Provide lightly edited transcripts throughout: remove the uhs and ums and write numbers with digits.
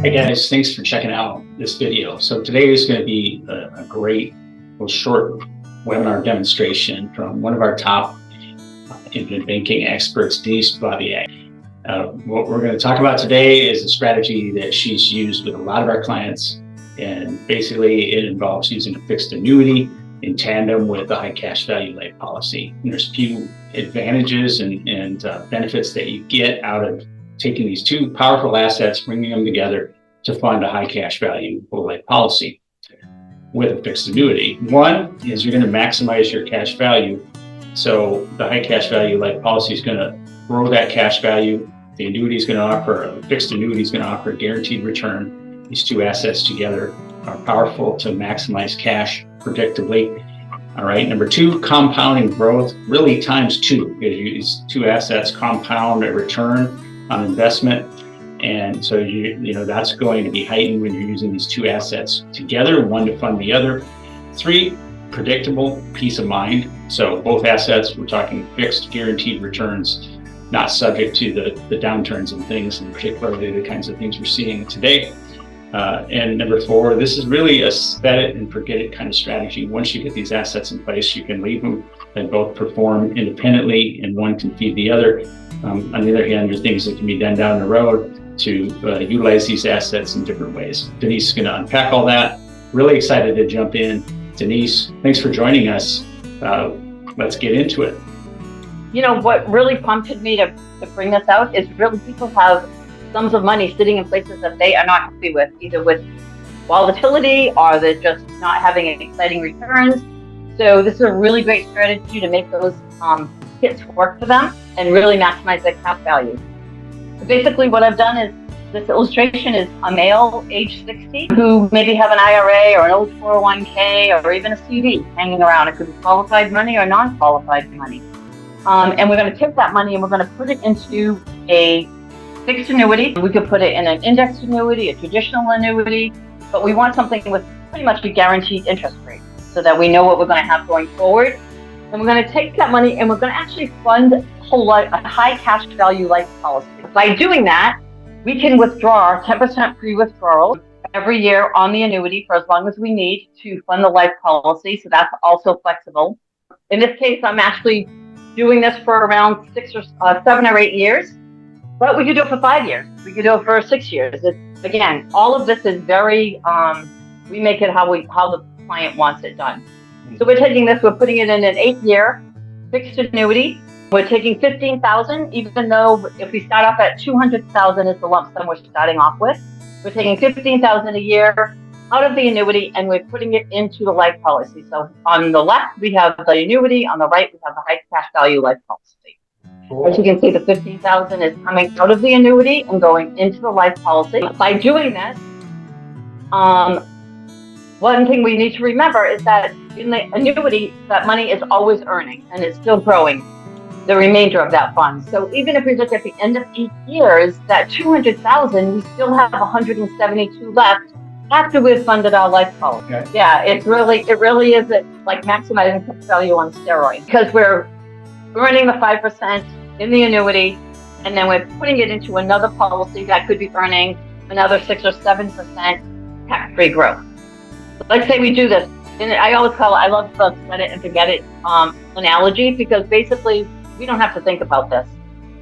Hey guys, thanks for checking out this video. So today is going to be a great little short webinar demonstration from one of our top infinite banking experts, Denise. What we're going to talk about today is a strategy that she's used with a lot of our clients, and basically it involves using a fixed annuity in tandem with a high cash value life policy. And there's a few advantages and benefits that you get out of taking these two powerful assets, bringing them together to fund a high cash value whole life policy with a fixed annuity. One is you're going to maximize your cash value. So the high cash value life policy is going to grow that cash value. The annuity is going to offer, a fixed annuity is going to offer a guaranteed return. These two assets together are powerful to maximize cash predictably. All right, number two, compounding growth, really times two, because these two assets compound a return on investment. And so you know that's going to be heightened when you're using these two assets together, one to fund the other. Three, predictable peace of mind. So both assets, we're talking fixed guaranteed returns, not subject to the downturns and things, and particularly the kinds of things we're seeing today. And number four, this is really a set it and forget it kind of strategy. Once you get these assets in place, you can leave them and both perform independently, and one can feed the other. On the other hand, there are things that can be done down the road to utilize these assets in different ways. Denise is going to unpack all that. Really excited to jump in. Denise, thanks for joining us. Let's get into it. You know, what really prompted me to bring this out is really people have sums of money sitting in places that they are not happy with, either with volatility or they're just not having exciting returns. So this is a really great strategy to make those hits work for them and really maximize their cash value. So basically what I've done is, this illustration is a male age 60 who maybe have an IRA or an old 401k or even a CD hanging around. It could be qualified money or non-qualified money. And we're going to take that money and we're going to put it into a fixed annuity. We could put it in an indexed annuity, a traditional annuity, but we want something with pretty much a guaranteed interest rate so that we know what we're going to have going forward. And we're going to take that money and we're going to actually fund a high cash value life policy. By doing that, we can withdraw 10% pre-withdrawal every year on the annuity for as long as we need to fund the life policy. So that's also flexible. In this case, I'm actually doing this for around 7 or 8 years, but we could do it for 5 years. We could do it for 6 years. Again, all of this is very, we make it how the client wants it done. So we're taking this, we're putting it in an 8-year fixed annuity. We're taking $15,000, even though if we start off at $200,000 is the lump sum we're starting off with. We're taking $15,000 a year out of the annuity and we're putting it into the life policy. So on the left, we have the annuity. On the right, we have the high cash value life policy. Cool. As you can see, the $15,000 is coming out of the annuity and going into the life policy. By doing this, one thing we need to remember is that in the annuity, that money is always earning and it's still growing the remainder of that fund. So even if we look at the end of 8 years, that $200,000, we still have 172 left after we've funded our life policy. Okay. Yeah, it really is like maximizing cash value on steroids, because we're earning the 5% in the annuity, and then we're putting it into another policy that could be earning another 6 or 7% tax-free growth. So let's say we do this, and I always I love the set it and forget it analogy, because basically we don't have to think about this.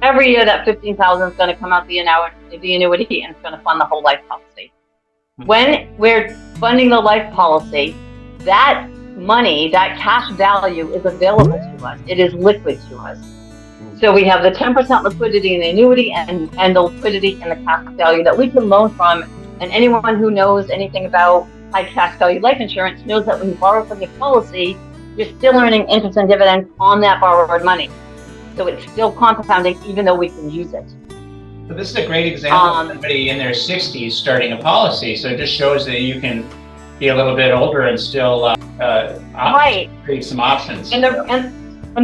Every year that $15,000 is going to come out the annuity and it's going to fund the whole life policy. When we're funding the life policy, that money, that cash value is available to us. It is liquid to us. So we have the 10% liquidity in the annuity and the liquidity in the cash value that we can loan from. And anyone who knows anything about high cash value life insurance knows that when you borrow from your policy, you're still earning interest and dividends on that borrowed money. So it's still compounding even though we can use it. So this is a great example of somebody in their 60s starting a policy. So it just shows that you can be a little bit older and still create some options. And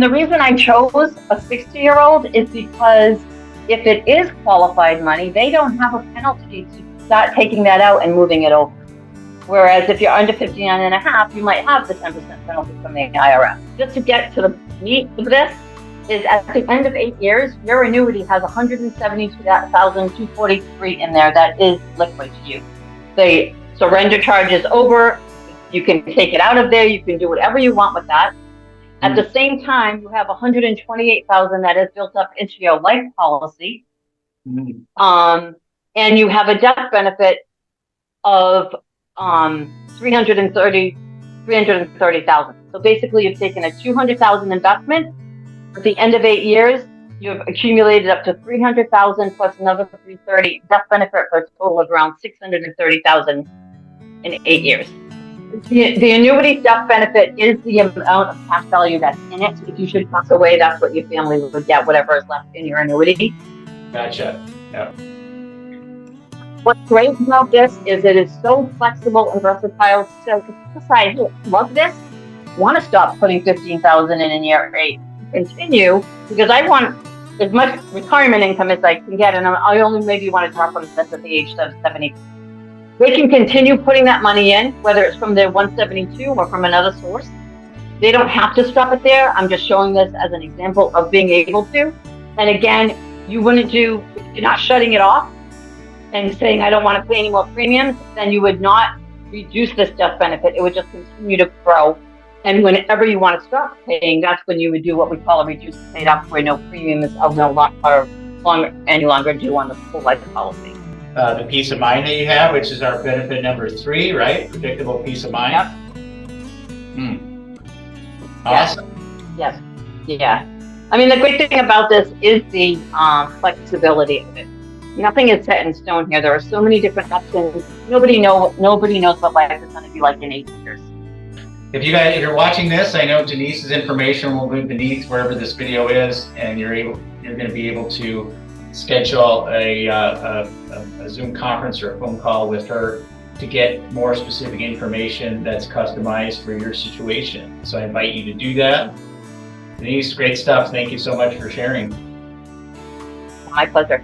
the reason I chose a 60-year-old is because if it is qualified money, they don't have a penalty to start taking that out and moving it over. Whereas if you're under 59 and a half, you might have the 10% penalty from the IRS. Just to get to the meat of this, is at the end of 8 years, your annuity has $172,243 in there that is liquid to you. The surrender charge is over. You can take it out of there. You can do whatever you want with that. At the same time, you have $128,000 that is built up into your life policy. And you have a death benefit of $330,000. So basically, you've taken a $200,000 investment. At the end of 8 years, you've accumulated up to $300,000 plus another $330,000 death benefit for a total of around $630,000 in 8 years. The annuity death benefit is the amount of cash value that's in it. If you should pass away, that's what your family would get, whatever is left in your annuity. Gotcha. Yep. What's great about this is it is so flexible and versatile. So if you decide, hey, love this, want to stop putting $15,000 in year 8, continue, because I want as much retirement income as I can get, and I only maybe want to drop on this at the age of 70. They can continue putting that money in, whether it's from their 172 or from another source. They don't have to stop it there. I'm just showing this as an example of being able to. And again, you wouldn't do, if you're not shutting it off and saying, I don't want to pay any more premiums, then you would not reduce this death benefit. It would just continue to grow. And whenever you want to stop paying, that's when you would do what we call a reduced paid up, where no premiums are any longer due on the full life policy. The peace of mind that you have, which is our benefit number 3, right? Predictable peace of mind. Yep. Awesome. Yes. Yeah. I mean, the great thing about this is the flexibility of it. Nothing is set in stone here. There are so many different options. Nobody knows what life is going to be like in 8 years. If you're watching this, I know Denise's information will be beneath wherever this video is, and you're going to be able to schedule a Zoom conference or a phone call with her to get more specific information that's customized for your situation. So I invite you to do that. Denise, great stuff. Thank you so much for sharing. My pleasure.